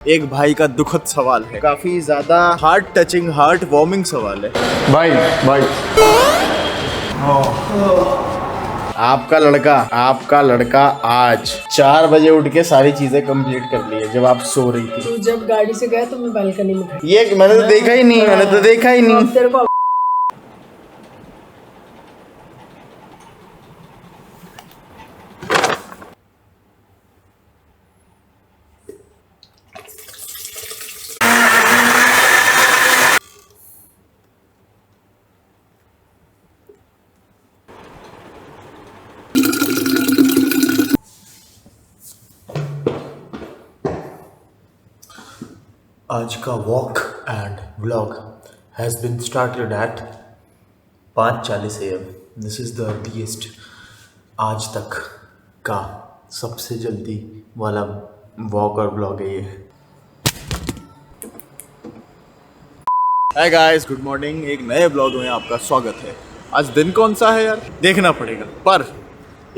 एक भाई का दुखद सवाल है, काफी ज्यादा हार्ट टचिंग, हार्ट वार्मिंग सवाल है। भाई आपका लड़का आज 4 बजे उठ के सारी चीजें कंप्लीट कर ली है जब आप सो रही थी। तू जब गाड़ी से गया तो मैं बालकनी में खड़ी। ये मैंने तो देखा ही नहीं, अब तेरे को आज का walk and vlog has been started at 5:40 AM। This is the earliest आज तक का सबसे जल्दी वाला वॉक और व्लॉग है ये। Hi guys, good morning. एक नए व्लॉग में आपका स्वागत है। आज दिन कौन सा है यार, देखना पड़ेगा। पर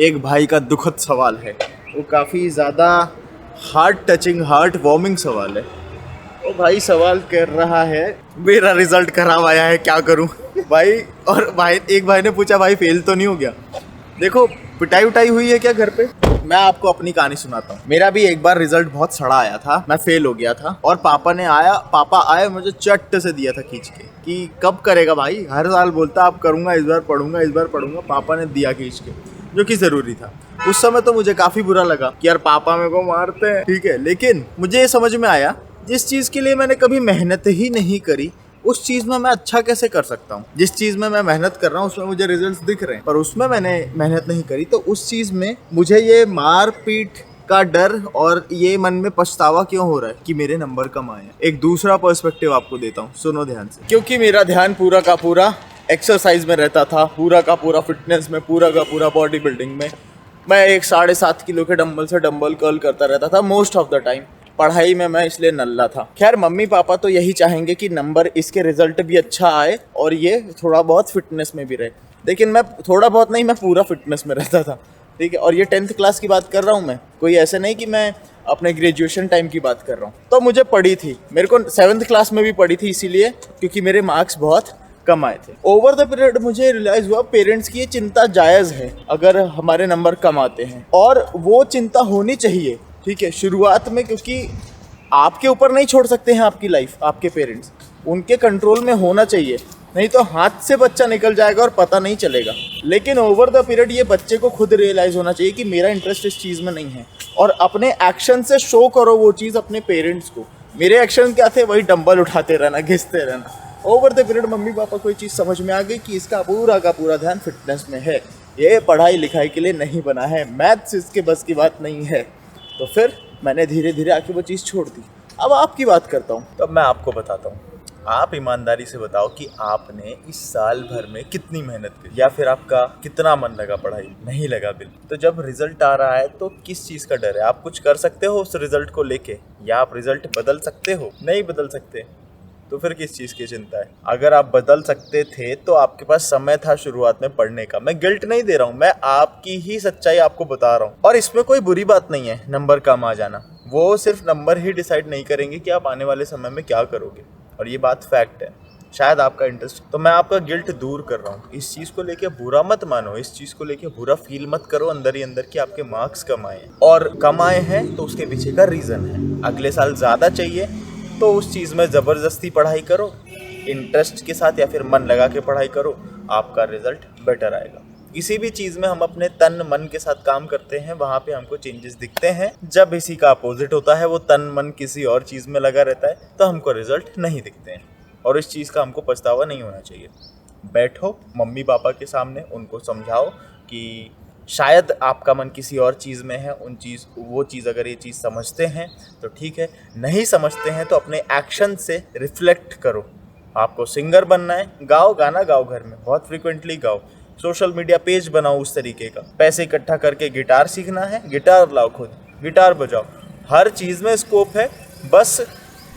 एक भाई का दुखद सवाल है, वो काफ़ी ज़्यादा हार्ट टचिंग, हार्ट वार्मिंग सवाल है। वो भाई सवाल कर रहा है, मेरा रिजल्ट खराब आया है, क्या करूं भाई। और एक भाई ने पूछा, भाई फेल तो नहीं हो गया? देखो, पिटाई उटाई हुई है क्या घर पे? मैं आपको अपनी कहानी सुनाता हूँ। मेरा भी एक बार रिजल्ट बहुत सड़ा आया था, मैं फेल हो गया था। और पापा आए मुझे चट्ट से दिया था खींच के कि कब करेगा भाई, हर साल बोलता अब करूँगा, इस बार पढ़ूंगा। पापा ने दिया खींच के, जो कि ज़रूरी था। उस समय तो मुझे काफ़ी बुरा लगा कि यार पापा मेरे को मारते हैं, ठीक है। लेकिन मुझे ये समझ में आया, जिस चीज़ के लिए मैंने कभी मेहनत ही नहीं करी, उस चीज़ में मैं अच्छा कैसे कर सकता हूँ। जिस चीज़ में मैं मेहनत कर रहा हूँ उसमें मुझे रिजल्ट्स दिख रहे हैं, पर उसमें मैंने मेहनत नहीं करी, तो उस चीज़ में मुझे ये मार पीट का डर और ये मन में पछतावा क्यों हो रहा है कि मेरे नंबर कम आए हैं। एक दूसरा पर्सपेक्टिव आपको देता हूँ, सुनो ध्यान से। क्योंकि मेरा ध्यान पूरा का पूरा एक्सरसाइज में रहता था, पूरा का पूरा फिटनेस में, पूरा का पूरा बॉडी बिल्डिंग में। मैं एक 7.5 किलो के डंबल से डंबल कर्ल करता रहता था मोस्ट ऑफ द टाइम। पढ़ाई में मैं इसलिए नल्ला था। खैर, मम्मी पापा तो यही चाहेंगे कि नंबर, इसके रिजल्ट भी अच्छा आए और ये थोड़ा बहुत फिटनेस में भी रहे। लेकिन मैं थोड़ा बहुत नहीं, मैं पूरा फिटनेस में रहता था, ठीक है। और ये 10th क्लास की बात कर रहा हूँ मैं, कोई ऐसे नहीं कि मैं अपने ग्रेजुएशन टाइम की बात कर रहा हूँ। तो मुझे पड़ी थी, मेरे को 7th क्लास में भी पड़ी थी, इसीलिए क्योंकि मेरे मार्क्स बहुत कम आए थे। ओवर द पीरियड मुझे रियलाइज हुआ पेरेंट्स की ये चिंता जायज़ है अगर हमारे नंबर कम आते हैं, और वो चिंता होनी चाहिए, ठीक है, शुरुआत में। क्योंकि आपके ऊपर नहीं छोड़ सकते हैं आपकी लाइफ आपके पेरेंट्स, उनके कंट्रोल में होना चाहिए, नहीं तो हाथ से बच्चा निकल जाएगा और पता नहीं चलेगा। लेकिन ओवर द पीरियड ये बच्चे को खुद रियलाइज़ होना चाहिए कि मेरा इंटरेस्ट इस चीज़ में नहीं है, और अपने एक्शन से शो करो वो चीज़ अपने पेरेंट्स को। मेरे एक्शन क्या थे? वही डंबल उठाते रहना, घिसते रहना। Over the period mummy papa को ये चीज़ समझ में आ गई कि इसका पूरा का पूरा ध्यान फिटनेस में है, ये पढ़ाई लिखाई के लिए नहीं बना है, मैथ्स इसके बस की बात नहीं है। तो फिर मैंने धीरे धीरे आके वो चीज़ छोड़ दी। अब आपकी बात करता हूँ, तब मैं आपको बताता हूँ। आप ईमानदारी से बताओ कि आपने इस साल भर में कितनी मेहनत की, या फिर आपका कितना मन लगा पढ़ाई? नहीं लगा बिल्कुल। तो जब रिजल्ट आ रहा है तो किस चीज़ का डर है? आप कुछ कर सकते हो उस रिजल्ट को लेके, या आप रिजल्ट बदल सकते हो? नहीं बदल सकते, तो फिर किस चीज़ की चिंता है? अगर आप बदल सकते थे तो आपके पास समय था शुरुआत में पढ़ने का। मैं गिल्ट नहीं दे रहा हूँ, मैं आपकी ही सच्चाई आपको बता रहा हूँ। और इसमें कोई बुरी बात नहीं है नंबर कम आ जाना, वो सिर्फ नंबर ही डिसाइड नहीं करेंगे कि आप आने वाले समय में क्या करोगे, और ये बात फैक्ट है। शायद आपका इंटरेस्ट, तो मैं आपका गिल्ट दूर कर रहा हूँ। इस चीज़ को लेके बुरा मत मानो, इस चीज़ को लेके बुरा फील मत करो अंदर ही अंदर कि आपके मार्क्स कम आए हैं। और कम आए हैं तो उसके पीछे का रीज़न है। अगले साल ज़्यादा चाहिए तो उस चीज़ में ज़बरदस्ती पढ़ाई करो, इंटरेस्ट के साथ या फिर मन लगा के पढ़ाई करो, आपका रिजल्ट बेटर आएगा। किसी भी चीज़ में हम अपने तन मन के साथ काम करते हैं, वहाँ पे हमको चेंजेस दिखते हैं। जब इसी का अपोजिट होता है, वो तन मन किसी और चीज़ में लगा रहता है, तो हमको रिजल्ट नहीं दिखते हैं, और इस चीज़ का हमको पछतावा नहीं होना चाहिए। बैठो मम्मी पापा के सामने, उनको समझाओ कि शायद आपका मन किसी और चीज़ में है, वो चीज़ अगर ये चीज़ समझते हैं तो ठीक है, नहीं समझते हैं तो अपने एक्शन से रिफ्लेक्ट करो। आपको सिंगर बनना है, गाओ, गाना गाओ, घर में बहुत फ्रिक्वेंटली गाओ, सोशल मीडिया पेज बनाओ उस तरीके का। पैसे इकट्ठा करके गिटार सीखना है, गिटार लाओ, खुद गिटार बजाओ। हर चीज़ में स्कोप है, बस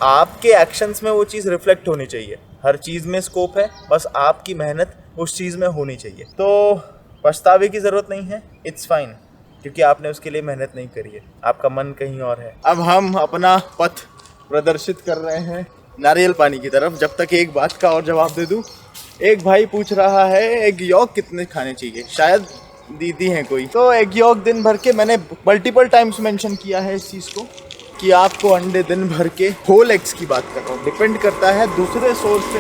आपके एक्शंस में वो चीज़ रिफ्लेक्ट होनी चाहिए। हर चीज़ में स्कोप है, बस आपकी मेहनत उस चीज़ में होनी चाहिए। तो पछतावे की ज़रूरत नहीं है, इट्स फाइन, क्योंकि आपने उसके लिए मेहनत नहीं करी है, आपका मन कहीं और है। अब हम अपना पथ प्रदर्शित कर रहे हैं नारियल पानी की तरफ। जब तक एक बात का और जवाब दे दूं, एक भाई पूछ रहा है एग यॉक कितने खाने चाहिए, शायद दीदी हैं कोई। तो एग यॉक दिन भर के, मैंने मल्टीपल टाइम्स मेंशन किया है इस चीज़ को कि आपको अंडे दिन भर के होल एग्स की बात कर रहा हूँ। डिपेंड करता है दूसरे सोर्स से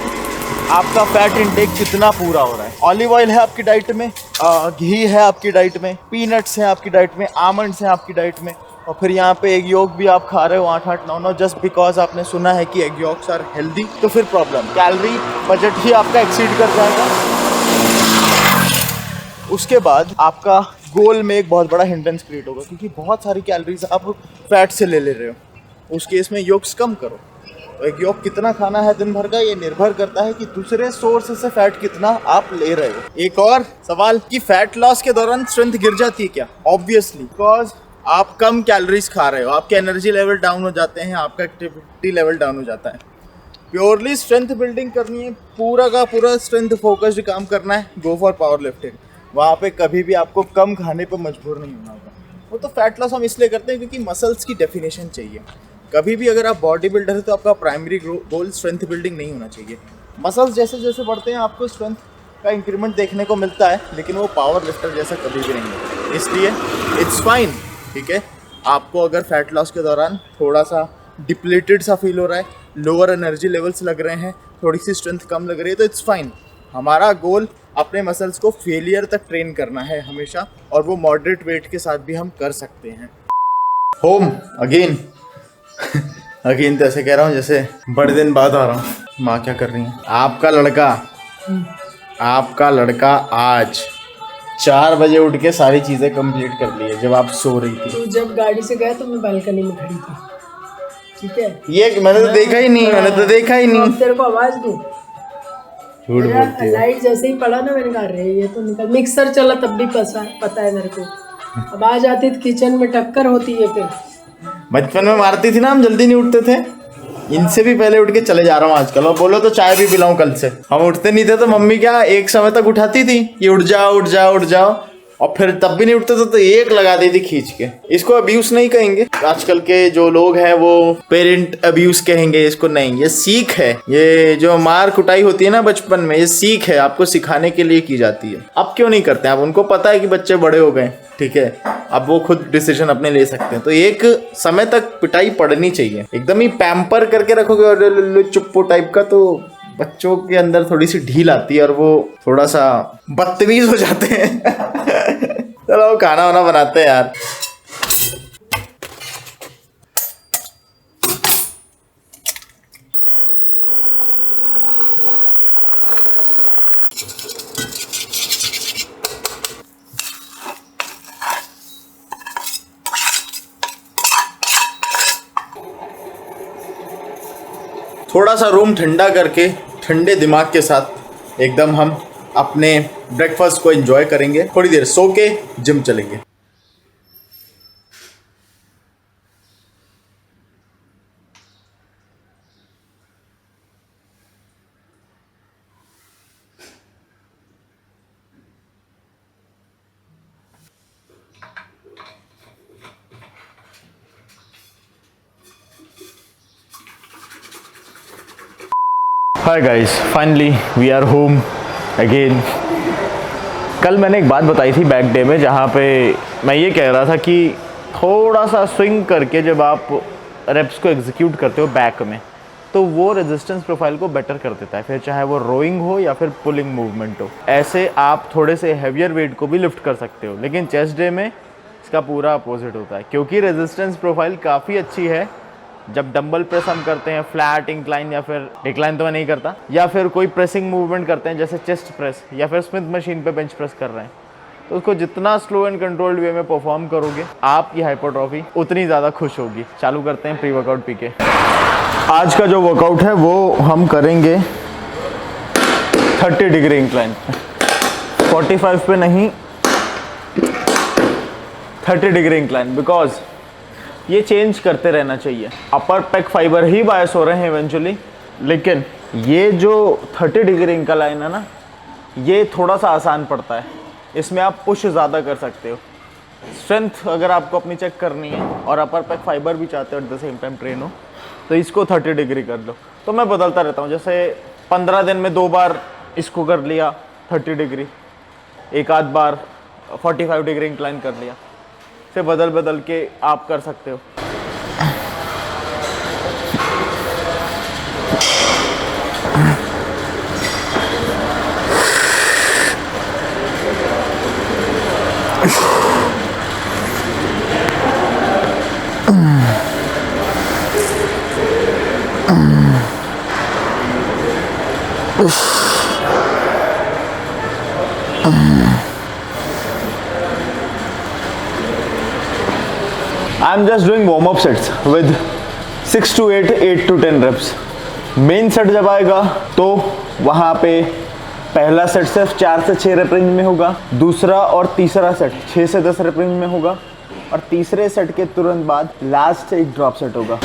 आपका फैट इंटेक कितना पूरा हो रहा है। ऑलिव ऑयल है आपकी डाइट में, घी है आपकी डाइट में, पीनट्स हैं आपकी डाइट में, आमंड्स हैं आपकी डाइट में, और फिर यहाँ पे एग यॉक भी आप खा रहे हो 8-8, 9-9 जस्ट बिकॉज आपने सुना है कि एग यॉक्स आर हेल्दी। तो फिर प्रॉब्लम, कैलोरी बजट ही आपका एक्सीड कर जाएगा। उसके बाद आपका गोल में एक बहुत बड़ा हिंड्रेंस क्रिएट होगा, क्योंकि बहुत सारी कैलोरीज आप फैट से ले रहे हो। उस केस में योक्स कम करो। तो एक योग कितना खाना है दिन भर का, ये निर्भर करता है कि दूसरे सोर्स से फैट कितना आप ले रहे हो। एक और सवाल कि फैट लॉस के दौरान स्ट्रेंथ गिर जाती है क्या? ऑब्वियसली, बिकॉज आप कम कैलोरीज खा रहे हो, आपके एनर्जी लेवल डाउन हो जाते हैं, आपका एक्टिविटी लेवल डाउन हो जाता है। प्योरली स्ट्रेंथ बिल्डिंग करनी है, पूरा का पूरा स्ट्रेंथ फोकस्ड काम करना है, गो फॉर पावर लिफ्टिंग। वहाँ पे कभी भी आपको कम खाने पर मजबूर नहीं होना होगा। वो तो फैट लॉस हम इसलिए करते हैं क्योंकि मसल्स की डेफिनेशन चाहिए। कभी भी अगर आप बॉडी बिल्डर है तो आपका प्राइमरी गोल स्ट्रेंथ बिल्डिंग नहीं होना चाहिए। मसल्स जैसे जैसे बढ़ते हैं आपको स्ट्रेंथ का इंक्रीमेंट देखने को मिलता है, लेकिन वो पावर लिफ्टर जैसा कभी भी नहीं है। इसलिए इट्स फाइन, ठीक है। आपको अगर फैट लॉस के दौरान थोड़ा सा डिप्लीटेड सा फील हो रहा है, लोअर एनर्जी लेवल्स लग रहे हैं, थोड़ी सी स्ट्रेंथ कम लग रही है, तो इट्स फाइन। हमारा गोल अपने मसल्स को फेलियर तक ट्रेन करना है हमेशा, और वो मॉडरेट वेट के साथ भी हम कर सकते हैं। होम अगेन अगेन तो ऐसे कह रहा हूँ जैसे बड़े दिन बाद आ रहा हूँ। माँ क्या कर रही है? आपका लड़का आज 4 बजे उठ के सारी चीजें कंप्लीट कर ली है जब आप सो रही थी। तो जब गाड़ी से गया तो मैं बालकनी में खड़ी थी, ठीक है। ये मैंने तो देखा ही नहीं, अब तेरे को आवाज दूं? झूठ बोलती है। लाइट जैसे ही पड़ा ना, मैंने कहा रे ये तो निकल। मिक्सर चला तब भी पता है मेरे को। अब आ जाती तो किचन में टक्कर होती है। फिर बचपन में मारती थी ना, हम जल्दी नहीं उठते थे। इनसे भी पहले उठ के चले जा रहा हूँ आजकल, और बोलो तो चाय भी पिलाऊं कल से। हम उठते नहीं थे तो मम्मी क्या एक समय तक उठाती थी, ये उठ जाओ, और फिर तब भी नहीं उठते थे तो एक लगा दी थी खींच के। इसको अब्यूज नहीं कहेंगे, आजकल के जो लोग हैं वो पेरेंट अब्यूज कहेंगे इसको। नहीं, ये सीख है। ये जो मार कुटाई होती है ना बचपन में, ये सीख है, आपको सिखाने के लिए की जाती है। अब क्यों नहीं करते? अब उनको पता है कि बच्चे बड़े हो गए, ठीक है, अब वो खुद डिसीजन अपने ले सकते हैं। तो एक समय तक पिटाई पड़नी चाहिए। एकदम ही पैम्पर करके रखोगे और चुप्पो टाइप का, तो बच्चों के अंदर थोड़ी सी ढील आती है और वो थोड़ा सा बदतमीज हो जाते हैं। चलो खाना वाना बनाते हैं यार। थोड़ा सा रूम ठंडा करके ठंडे दिमाग के साथ एकदम हम अपने ब्रेकफास्ट को एंजॉय करेंगे। थोड़ी देर सो के जिम चलेंगे। Hi guys, finally we are home again. कल मैंने एक बात बताई थी बैक डे में, जहाँ पे मैं ये कह रहा था कि थोड़ा सा स्विंग करके जब आप रेप्स को एग्जीक्यूट करते हो बैक में, तो वो रेजिस्टेंस प्रोफाइल को बेटर कर देता है, फिर चाहे वो रोइंग हो या फिर पुलिंग मूवमेंट हो। ऐसे आप थोड़े से हैवियर वेट को भी लिफ्ट कर सकते हो। लेकिन चेस्ट डे में इसका पूरा अपोजिट होता है, क्योंकि रेजिस्टेंस प्रोफाइल काफ़ी अच्छी है। जब डंबल प्रेस हम करते हैं फ्लैट इंक्लाइन, या फिर डिक्लाइन तो मैं नहीं करता, या फिर कोई प्रेसिंग मूवमेंट करते हैं जैसे चेस्ट प्रेस, या फिर स्मिथ मशीन पे बेंच प्रेस कर रहे हैं, तो उसको जितना स्लो एंड कंट्रोल्ड वे में परफॉर्म करोगे, आपकी हाइपरट्रॉफी उतनी ज़्यादा खुश होगी। चालू करते हैं प्री वर्कआउट पी के। आज का जो वर्कआउट है वो हम करेंगे 30 डिग्री इंक्लाइन, 45 पे नहीं, 30 डिग्री इंक्लाइन, बिकॉज ये चेंज करते रहना चाहिए। अपर पेक फाइबर ही बायस हो रहे हैं इवेंचुअली, लेकिन ये जो 30 डिग्री इंक्लाइन है ना, ये थोड़ा सा आसान पड़ता है। इसमें आप पुश ज़्यादा कर सकते हो। स्ट्रेंथ अगर आपको अपनी चेक करनी है और अपर पेक फाइबर भी चाहते हो at the same time train हो, तो इसको 30 डिग्री कर लो। तो मैं बदलता रहता हूँ, जैसे 15 दिन में 2 बार इसको कर लिया 30 डिग्री, एक आध बार 45 डिग्री इंक्लाइन कर लिया, फिर बदल बदल के आप कर सकते हो। I'm just doing warm up sets with 6 to 8, 8 to 10 reps. Main set जब आएगा तो वहाँ पे पहला सेट सिर्फ 4 से 6 रेप रेंज में होगा, दूसरा और तीसरा सेट 6 से 10 रेप रेंज में होगा, और तीसरे सेट के तुरंत बाद लास्ट एक ड्रॉप सेट होगा।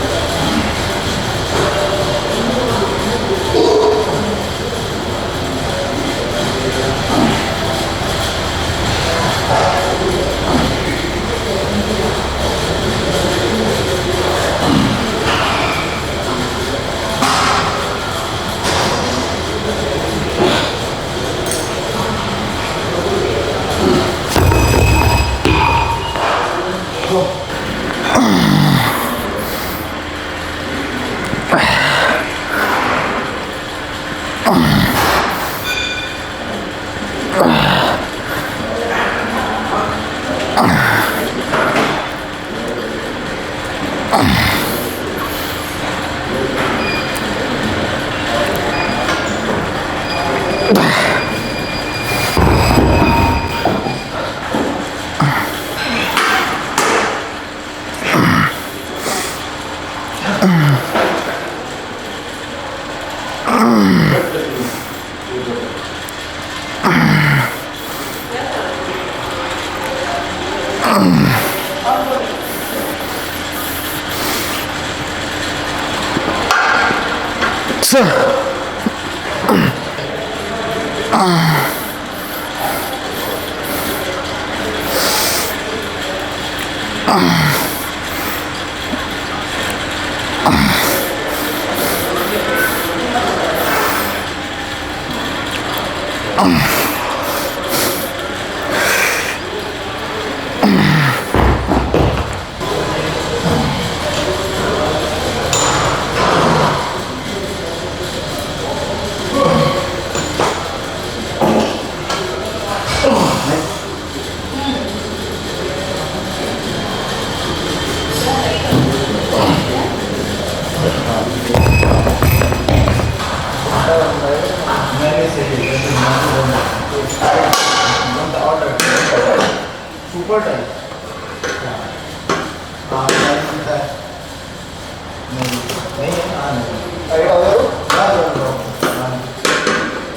सुपर टाइट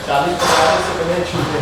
चालीस से पहले छूटे।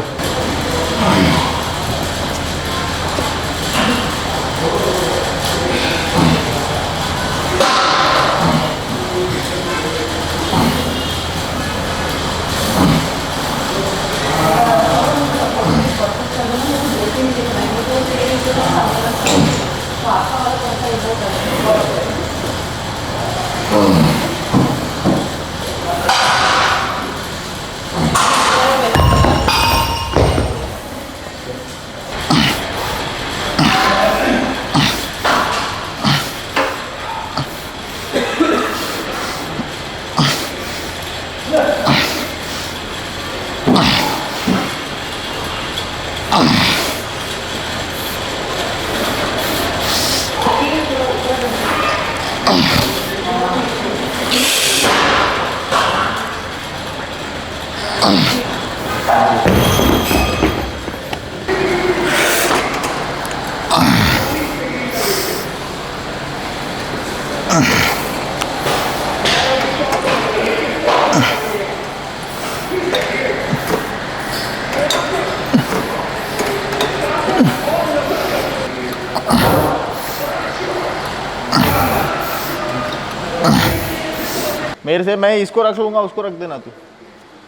मेरे से मैं इसको रख लूँगा, उसको रख देना तू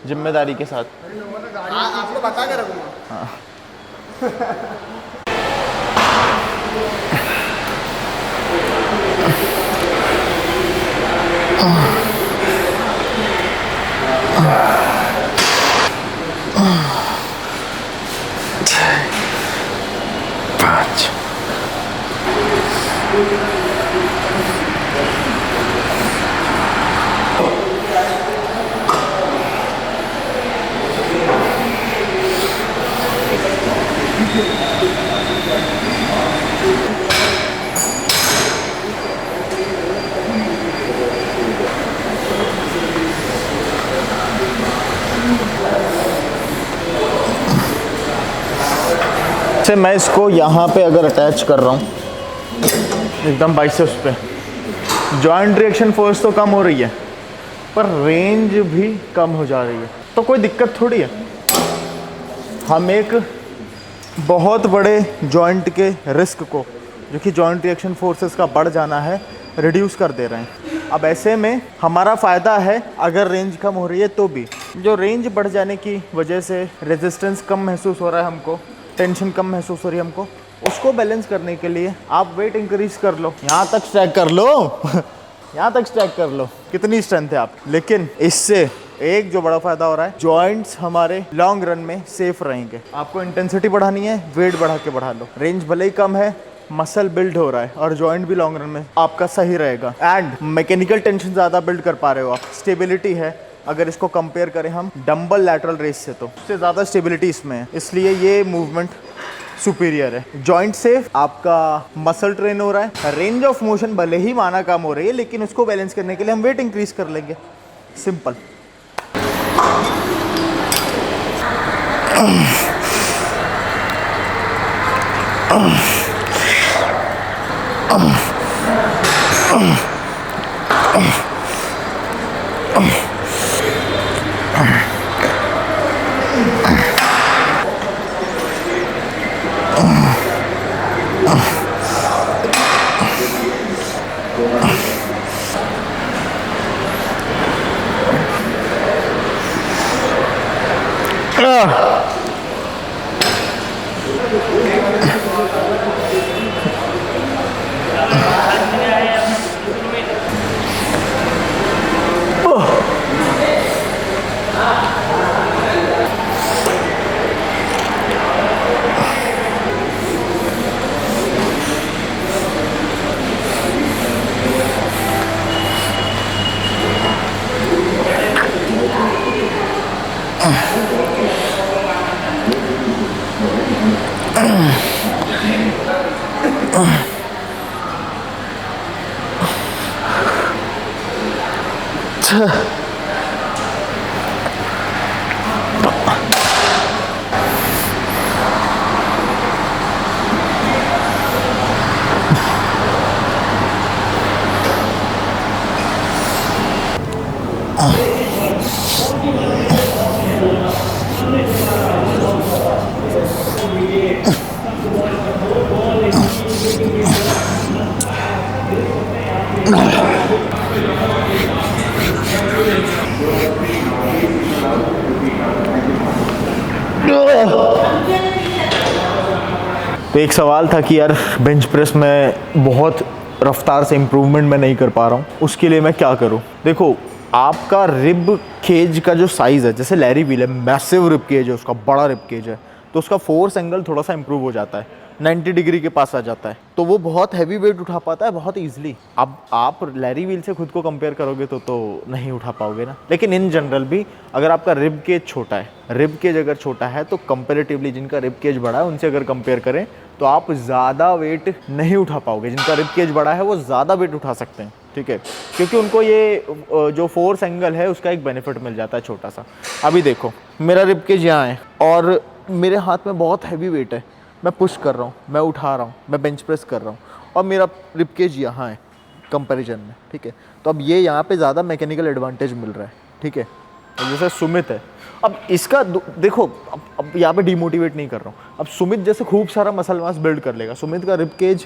जिम्मेदारी के साथ। आपको बता के रखूँगा। हाँ से मैं इसको यहाँ पे अगर अटैच कर रहा हूँ एकदम बाइसेप्स पे, जॉइंट रिएक्शन फोर्स तो कम हो रही है पर रेंज भी कम हो जा रही है, तो कोई दिक्कत थोड़ी है। हम एक बहुत बड़े जॉइंट के रिस्क को, जो कि जॉइंट रिएक्शन फोर्सेस का बढ़ जाना है, रिड्यूस कर दे रहे हैं। अब ऐसे में हमारा फ़ायदा है अगर रेंज कम हो रही है तो भी। जो रेंज बढ़ जाने की वजह से रेजिस्टेंस कम महसूस हो रहा है हमको, टेंशन कम महसूस हो रही है हमको, उसको बैलेंस करने के लिए आप वेट इंक्रीज कर लो, यहाँ तक स्ट्रैक कर लो यहाँ तक स्ट्रैक कर लो, कितनी स्ट्रेंथ है आप। लेकिन इससे एक जो बड़ा फायदा हो रहा है, जॉइंट्स हमारे लॉन्ग रन में सेफ रहेंगे। आपको इंटेंसिटी बढ़ानी है, वेट बढ़ा के बढ़ा लो। रेंज भले ही कम है, मसल बिल्ड हो रहा है और जॉइंट भी लॉन्ग रन में आपका सही रहेगा। एंड मैकेनिकल टेंशन ज़्यादा बिल्ड कर पा रहे हो आप, स्टेबिलिटी है। अगर इसको कंपेयर करें हम डंबल लैटरल रेस से, तो उससे ज़्यादा स्टेबिलिटी इसमें है, इसलिए ये मूवमेंट सुपीरियर है। जॉइंट सेफ, आपका मसल ट्रेन हो रहा है, रेंज ऑफ मोशन भले ही माना कम हो रही है, लेकिन उसको बैलेंस करने के लिए हम वेट इंक्रीज कर लेंगे। सिंपल। तो एक सवाल था कि यार बेंच प्रेस में बहुत रफ्तार से इम्प्रूवमेंट मैं नहीं कर पा रहा हूँ, उसके लिए मैं क्या करूँ। देखो, आपका रिब केज का जो साइज़ है, जैसे लैरी व्हील है, मैसिव रिब केज है, उसका बड़ा रिब केज है, तो उसका फोर्स एंगल थोड़ा सा इम्प्रूव हो जाता है, 90 डिग्री के पास आ जाता है, तो वो बहुत हैवी वेट उठा पाता है बहुत ईजिली। अब आप लैरी व्हील से खुद को कंपेयर करोगे तो नहीं उठा पाओगे ना। लेकिन इन जनरल भी अगर आपका रिब केज छोटा है, रिब केज अगर छोटा है तो कंपेरेटिवली जिनका रिब केज बड़ा है उनसे अगर कंपेयर करें तो आप ज़्यादा वेट नहीं उठा पाओगे। जिनका रिब केज बड़ा है वो ज़्यादा वेट उठा सकते हैं, ठीक है, क्योंकि उनको ये जो फोर्स एंगल है उसका एक बेनिफिट मिल जाता है छोटा सा। अभी देखो, मेरा रिब केज यहाँ है और मेरे हाथ में बहुत हैवी वेट है, मैं पुश कर रहा हूँ, मैं उठा रहा हूँ, मैं बेंच प्रेस कर रहा हूँ और मेरा रिब केज यहाँ है कंपैरिजन में, ठीक है। तो अब ये यहाँ पे ज़्यादा मैकेनिकल एडवांटेज मिल रहा है, ठीक है। जैसे सुमित है, अब इसका देखो, अब यहाँ पे डिमोटिवेट नहीं कर रहा हूँ। अब सुमित जैसे खूब सारा मसल मास बिल्ड कर लेगा, सुमित का रिब केज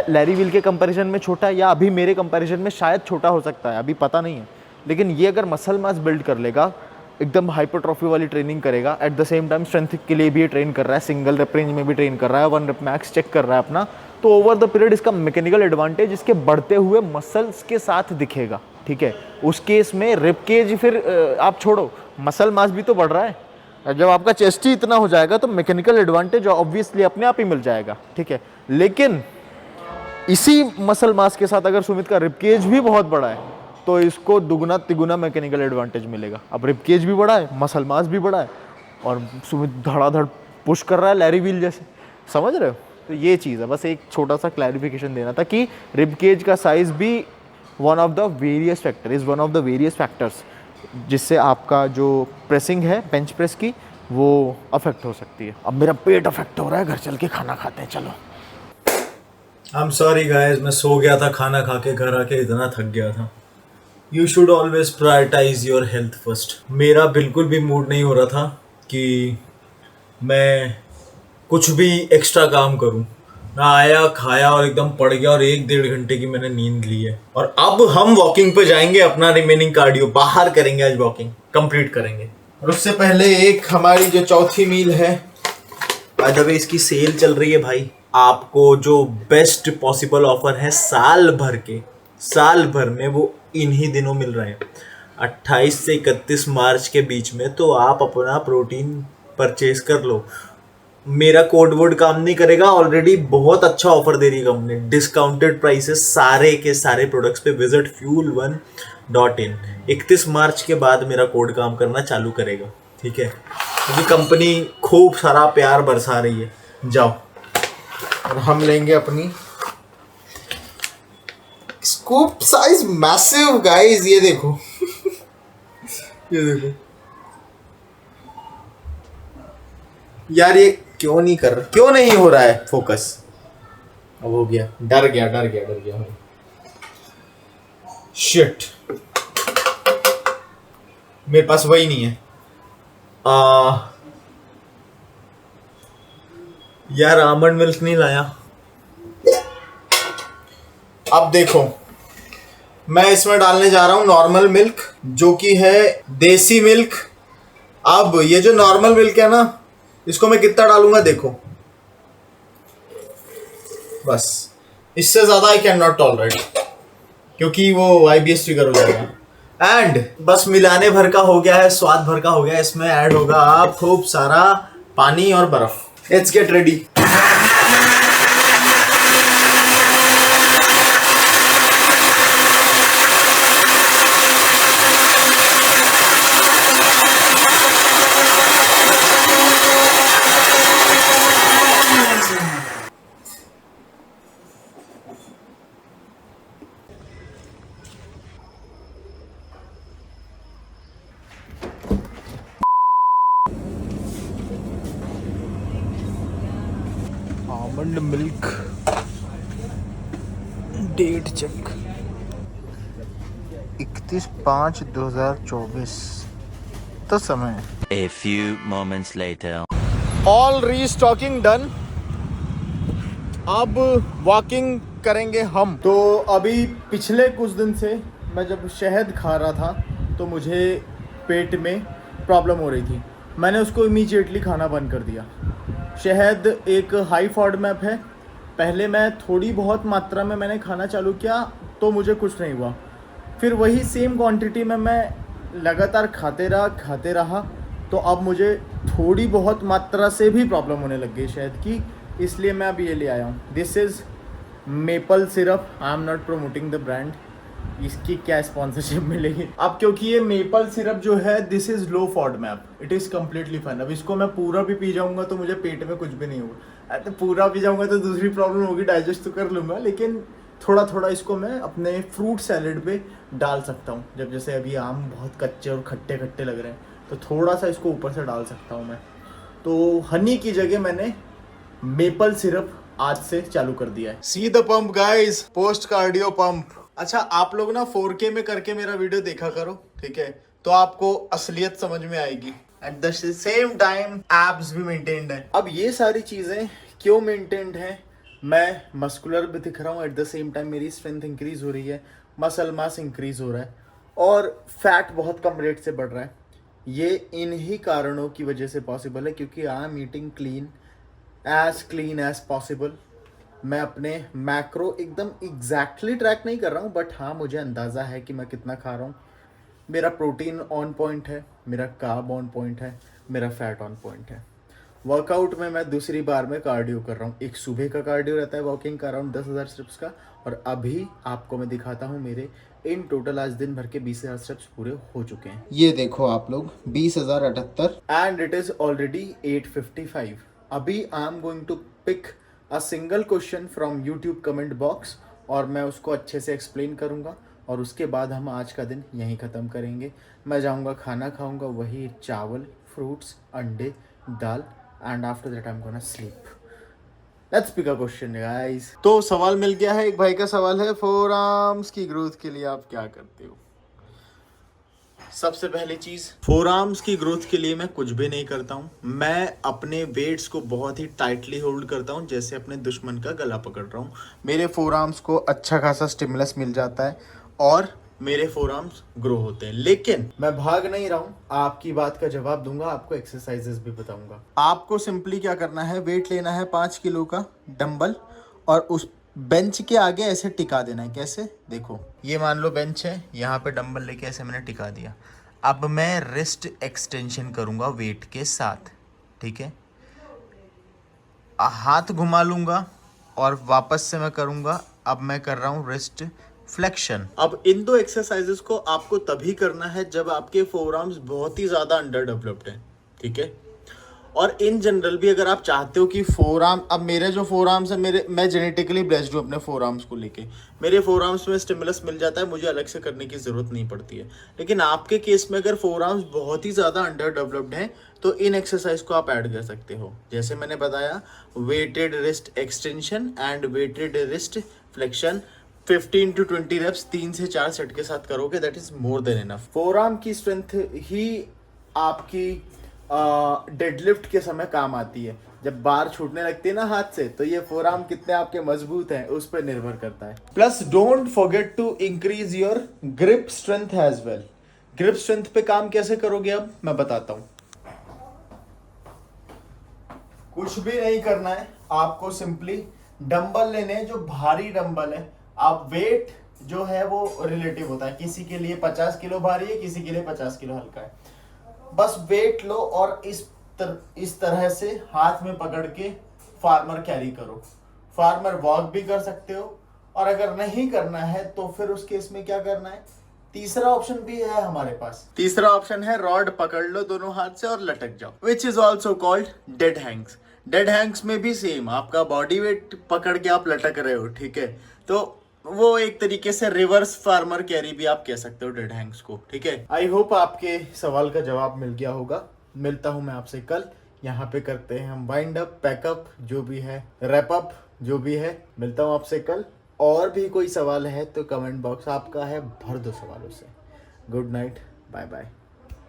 लैरी व्हील के कंपैरिजन में छोटा है, या अभी मेरे कंपैरिजन में शायद छोटा हो सकता है, अभी पता नहीं है। लेकिन ये अगर मसल मास बिल्ड कर लेगा, एकदम हाइपरट्रॉफी वाली ट्रेनिंग करेगा, at the same time strength के लिए भी ट्रेन कर रहा है, सिंगल रेप रेंज में भी ट्रेन कर रहा है, 1 रेप मैक्स चेक कर रहा है अपना, तो ओवर द पीरियड इसका मैकेनिकल एडवांटेज इसके बढ़ते हुए मसल्स के साथ दिखेगा, ठीक है। उस केस में रिब केज फिर आप छोड़ो, मसल मास भी तो बढ़ रहा है। जब आपका चेस्ट ही इतना हो जाएगा तो मैकेनिकल एडवांटेज ऑब्वियसली अपने आप ही मिल जाएगा, ठीक है। लेकिन इसी मसल मास के साथ अगर सुमित का रिब केज भी बहुत बड़ा है तो इसको दुगना तिगुना मैकेनिकल एडवांटेज मिलेगा। अब रिब केज भी बड़ा है, मसल मास भी बड़ा है और सुमित धड़ाधड़ पुश कर रहा है लैरी व्हील जैसे, समझ रहे हो। तो ये चीज़ है, बस एक छोटा सा क्लैरिफिकेशन देना था कि रिब केज का साइज भी one of the various factors जिससे आपका जो प्रेसिंग है बेंच प्रेस की वो अफेक्ट हो सकती है। अब मेरा पेट अफेक्ट हो रहा है, घर चल के खाना खाते हैं, चलो। आई एम सॉरी गाइस, मैं सो गया था खाना खा के, घर आके इतना थक गया था। You should always prioritise your health first. मेरा बिल्कुल भी मूड नहीं हो रहा था कि मैं कुछ भी एक्स्ट्रा काम करूं। मैं आया, खाया और एकदम पड़ गया और 1-1.5 घंटे की मैंने नींद ली है। और अब हम वॉकिंग पे जाएंगे, अपना रिमेनिंग कार्डियो बाहर करेंगे, आज वॉकिंग कंप्लीट करेंगे। और उससे पहले एक हमारी जो चौथी मील है, बाय द वे इसकी सेल चल रही है भाई। आपको जो बेस्ट पॉसिबल ऑफर है साल भर में वो इन्हीं दिनों मिल रहे हैं, 28 से 31 मार्च के बीच में। तो आप अपना प्रोटीन परचेज कर लो। मेरा कोड वोड काम नहीं करेगा, ऑलरेडी बहुत अच्छा ऑफर दे रही है कंपनी, डिस्काउंटेड प्राइसेस सारे के सारे प्रोडक्ट्स पे। Visit fuel1.in। 31 मार्च के बाद मेरा कोड काम करना चालू करेगा, ठीक है, क्योंकि कंपनी खूब सारा प्यार बरसा रही है। जाओ, और हम लेंगे अपनी स्कूप साइज मैसिव गाइस, ये देखो ये देखो यार, ये क्यों नहीं हो रहा है फोकस। अब हो गया, डर गया शिट, मेरे पास वही नहीं है। यार आमंड मिल्क नहीं लाया। अब देखो, मैं इसमें डालने जा रहा हूं नॉर्मल मिल्क, जो कि है देसी मिल्क। अब ये जो नॉर्मल मिल्क है ना, इसको मैं कितना डालूंगा देखो, बस इससे ज्यादा आई कैन नॉट टॉलरेट, क्योंकि वो IBS ट्रिगर हो जाएगा। एंड बस मिलाने भर का हो गया है, स्वाद भर का हो गया है। इसमें ऐड होगा आप खूब सारा पानी और बर्फ। Let's get ready. Almond milk date check, 31/5/2024 तो समय। A few moments later. All restocking done. अब वॉकिंग करेंगे हम। तो अभी पिछले कुछ दिन से मैं जब शहद खा रहा था तो मुझे पेट में प्रॉब्लम हो रही थी। मैंने उसको इमीडिएटली खाना बंद कर दिया। शहद एक हाई फॉडमैप है। पहले मैं थोड़ी बहुत मात्रा में मैंने खाना चालू किया तो मुझे कुछ नहीं हुआ, फिर वही सेम क्वांटिटी में मैं लगातार खाते रहा तो अब मुझे थोड़ी बहुत मात्रा से भी प्रॉब्लम होने लग गई शहद की। इसलिए मैं अब ये ले आया हूँ। This is maple syrup. I am not promoting the brand, इसकी क्या स्पॉन्सरशिप मिलेगी अब, क्योंकि ये मेपल सिरप जो है this is low FODMAP, it is completely fine. अब इसको मैं पूरा भी पी जाऊँगा तो मुझे पेट में कुछ भी नहीं होगा। तो पूरा पी जाऊँगा तो दूसरी प्रॉब्लम होगी, डाइजेस्ट तो कर लूँगा, लेकिन थोड़ा थोड़ा इसको मैं अपने फ्रूट सैलेड पे डाल सकता हूँ। जब जैसे अभी आम बहुत कच्चे और खट्टे खट्टे लग रहे हैं तो थोड़ा सा इसको ऊपर से डाल सकता हूँ मैं। तो हनी की जगह मैंने मेपल सिरप आज से चालू कर दिया है। See the pump guys, post cardio pump. अच्छा, आप लोग ना 4K में करके मेरा वीडियो देखा करो, ठीक है, तो आपको असलियत समझ में आएगी। At the same time abs भी मेंटेन्ड है। अब ये सारी चीजें क्यों मेंटेन्ड है? मैं मस्कुलर भी दिख रहा हूँ, एट द सेम टाइम मेरी स्ट्रेंथ इंक्रीज हो रही है, मसल मास इंक्रीज हो रहा है और फैट बहुत कम रेट से बढ़ रहा है। ये इन्हीं कारणों की वजह से पॉसिबल है, क्योंकि I am eating clean as possible. मैं अपने मैक्रो एकदम एग्जैक्टली ट्रैक नहीं कर रहा हूँ, बट हाँ मुझे अंदाज़ा है कि मैं कितना खा रहा हूँ। मेरा प्रोटीन ऑन पॉइंट है, मेरा कार्ब ऑन पॉइंट है, मेरा फैट ऑन पॉइंट है। वर्कआउट में मैं दूसरी बार में कार्डियो कर रहा हूँ। एक सुबह का कार्डियो रहता है वॉकिंग का अराउंड 10,000 स्टेप्स का, और अभी आपको मैं दिखाता हूँ मेरे इन टोटल आज दिन भर के 20,000 स्टेप्स पूरे हो चुके हैं। ये देखो आप लोग 20,078 एंड इट इज़ ऑलरेडी 8:55। अभी I am going to pick a single question from YouTube comment box और मैं उसको अच्छे से एक्सप्लेन करूँगा, और उसके बाद हम आज का दिन यहीं ख़त्म करेंगे। मैं जाऊँगा खाना खाऊँगा, वही चावल, फ्रूट्स, अंडे, दाल, and after that I am gonna sleep. Let's pick a question guys. तो सवाल मिल गया है, एक भाई का सवाल है, फोर आर्म्स की ग्रोथ के लिए आप क्या करते हो? सबसे पहली चीज, फोर आर्म्स की ग्रोथ के लिए मैं कुछ भी नहीं करता हूँ। मैं अपने वेट्स को बहुत ही टाइटली होल्ड करता हूँ, जैसे अपने दुश्मन का गला पकड़ रहा हूँ। मेरे फोर आर्म्स को अच्छा खासा स्टिमुलस मिल जाता है और मेरे फोर आर्म्स ग्रो होते हैं। लेकिन मैं भाग नहीं रहा हूँ, आपकी बात का जवाब दूंगा, आपको एक्सरसाइजेस भी बताऊंगा। आपको सिंपली क्या करना है, वेट लेना है 5 किलो का डंबल और उस बेंच के आगे ऐसे टिका देना है। कैसे? देखो, ये मान लो बेंच है, यहाँ पे डंबल लेके ऐसे मैंने टिका दिया। अब मैं रिस्ट एक्सटेंशन करूंगा वेट के साथ, ठीक है? हाथ घुमा लूंगा और वापस से मैं करूंगा। अब मैं कर रहा हूँ रिस्ट फ्लेक्शन। अब इन दो एक्सरसाइजेस को आपको तभी करना है जब आपके फोर आर्म्स बहुत ही ज्यादा अंडर डेवलप्ड हैं, ठीक है? और इन जनरल भी अगर आप चाहते हो कि फोर आर्म, अब मेरे जो फोर आर्म्स है, मैं जेनेटिकली ब्लेस्ड हूँ अपने फोर आर्म्स को लेके। मेरे फोर आर्म्स में स्टिमुलस मिल जाता है, मुझे अलग से करने की जरूरत नहीं पड़ती है। लेकिन आपके केस में अगर फोर आर्म्स बहुत ही ज़्यादा अंडर डेवलप्ड हैं तो इन एक्सरसाइज को आप ऐड कर सकते हो। जैसे मैंने बताया, weighted wrist extension and weighted wrist flexion 15 to 20 reps 3 से 4 सेट के साथ करोगे, that is more than enough. Forearm की स्ट्रेंथ ही आपकी डेडलिफ्ट के समय काम आती है। जब बार छूटने लगती है ना हाथ से, तो ये फोर आर्म कितने आपके मजबूत हैं उस पर निर्भर करता है। Plus don't forget to increase your grip strength as well. Grip strength पे काम कैसे करोगे अब मैं बताता हूं। कुछ भी नहीं करना है, आपको सिंपली डंबल लेने हैं, जो भारी डंबल है। आप वेट जो है वो रिलेटिव होता है, किसी के लिए 50 किलो भारी है, किसी के लिए 50 किलो हल्का है। बस वेट लो और इस तरह से हाथ में पकड़ के फार्मर कैरी करो। फार्मर वॉक भी कर सकते हो, और अगर नहीं करना है तो फिर उस केस में क्या करना है, तीसरा ऑप्शन भी है हमारे पास। तीसरा ऑप्शन है रॉड पकड़ लो दोनों हाथ से और लटक जाओ, which is also called dead Hanks. Dead Hanks में भी सेम, आपका बॉडी वेट पकड़ के आप लटक रहे हो, ठीक है? तो वो एक तरीके से रिवर्स फार्मर कैरी भी आप कह सकते हो डेड हैंग्स को, ठीक है? आई होप आपके सवाल का जवाब मिल गया होगा। मिलता हूं मैं आपसे कल। यहाँ पे करते हैं हम वाइंड अप, पैकअप जो भी है, रैप अप जो भी है। मिलता हूं आपसे कल। और भी कोई सवाल है तो कमेंट बॉक्स आपका है, भर दो सवालों से। Good night, bye bye.